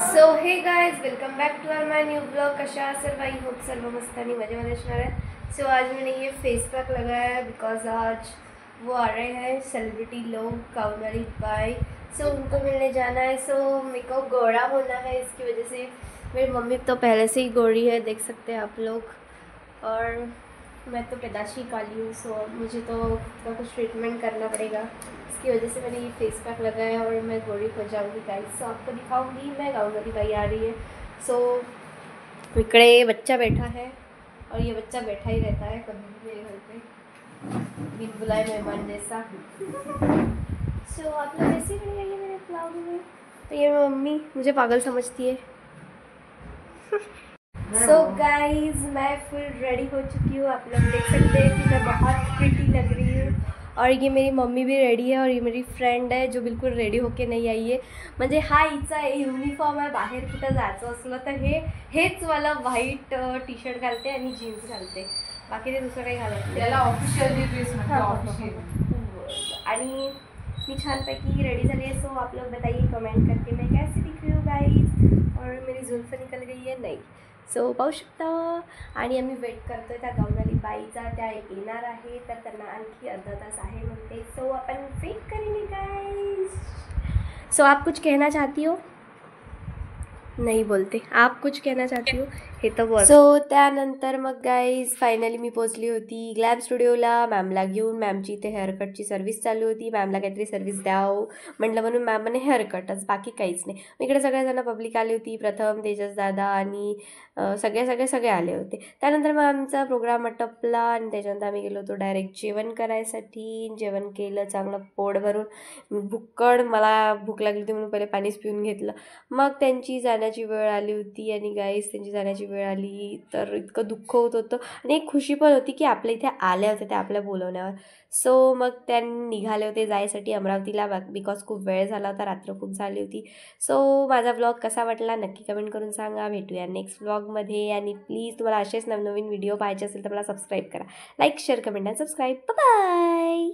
So hey guys welcome back to our my new blog. कशा सर्व I hope सर्व मस्त आणि मजे असणार है। सो आज मैंने ये फेस पैक लगाया है बिकॉज आज वो आ रहे हैं सेलिब्रिटी लोग काउनरी बाय। सो उनको मिलने जाना है। सो मेरे को गोरा होना है, इसकी वजह से मेरी मम्मी तो पहले से ही गोरी है, देख सकते हैं आप लोग, और मैं तो पैदाशी काली हूँ। सो मुझे तो खुद का कुछ ट्रीटमेंट करना पड़ेगा, की वजह से मैंने ये फेस पैक लगाया और मैं गोरी हो जाऊँगी गाइस। सो आपको दिखाऊंगी मैं गाँव वाली बाई आ रही है। सो इकड़े बच्चा बैठा है और ये बच्चा बैठा ही रहता है कभी भी मेरे घर पे, बिन बुलाए मेहमान जैसा। सो आप लोग ऐसे खड़े रहिए मेरे ब्लॉग में। तो ये मम्मी मुझे पागल समझती है। सो गाइज मैं फुल रेडी हो चुकी हूँ, आप लोग देख सकते हैं कि मैं बहुत प्रिटी लग रही हूँ। और ये मेरी मम्मी भी रेडी है और ये मेरी फ्रेंड आहे जो बिलकुल रेडी होके नाही आई आहे। म्हणजे हा हिचा युनिफॉर्म आहे, बाहेर कुठं जायचं असलं तर हेच मला व्हाईट टी शर्ट घालते आणि जीन्स घालते, बाकी ते दुसरं काही घालत नाही। त्याला ऑफिशियल ड्रेस म्हणतात। आणि मी छानपैकी रेडी झाली आहे। सो आप लोग बताइए कमेंट करके मैं कैसे दिख रही हूँ गाइज, और मेरी जुल्फ निकल गई है नहीं। सो पाहू शकता। आणि आम्ही वेट करतोय त्या गाववाली बाईचा, त्या येणार आहे, तर त्यांना आणखी अर्धा तास आहे म्हणते। सो अपन वेट करेंगे गाइस। सो आप कुछ कहना चाहती हो? नहीं बोलते। आप कुछ कहना चाहती हो? हे तर बोल। सो त्यानंतर मग गाईज फायनली मी पोचली होती ग्लॅम स्टुडिओला मॅमला घेऊन। मॅमची इथे हेअरकटची सर्व्हिस चालू होती, मॅमला काहीतरी सर्व्हिस द्यावं म्हटलं म्हणून मॅम म्हणे हेअरकटच, बाकी काहीच नाही। इकडे सगळेजण पब्लिक आली होती, प्रथम, तेजस दादा आणि सगळे आले होते। त्यानंतर मग आमचा प्रोग्राम आटपला आणि त्याच्यानंतर आम्ही गेलो होतो डायरेक्ट जेवण करायसाठी। जेवण केलं चांगलं पोट भरून, भुक्कड, मला भूक लागली होती म्हणून पहिले पाणीच पिऊन घेतलं। मग त्यांची जाण्याची वेळ आली होती आणि गाईस त्यांची जाण्याची वेळ आली तर इतकं दुःख होत होतं आणि एक खुशी पण होती की आपल्या इथे आल्या होत्या त्या आपल्या बोलवण्यावर। सो मग त्यांनी निघाले होते जायसाठी अमरावतीला, बिकॉज खूप वेळ झाला होता, रात्र खूप झाली होती। सो माझा ब्लॉग कसा वाटला नक्की कमेंट करून सांगा। भेटूया नेक्स्ट ब्लॉगमध्ये आणि प्लीज तुम्हाला असेच नवनवीन व्हिडिओ पाहायचे असेल तर मला सबस्क्राईब करा, लाईक शेअर कमेंट आणि सबस्क्राईब। बाय।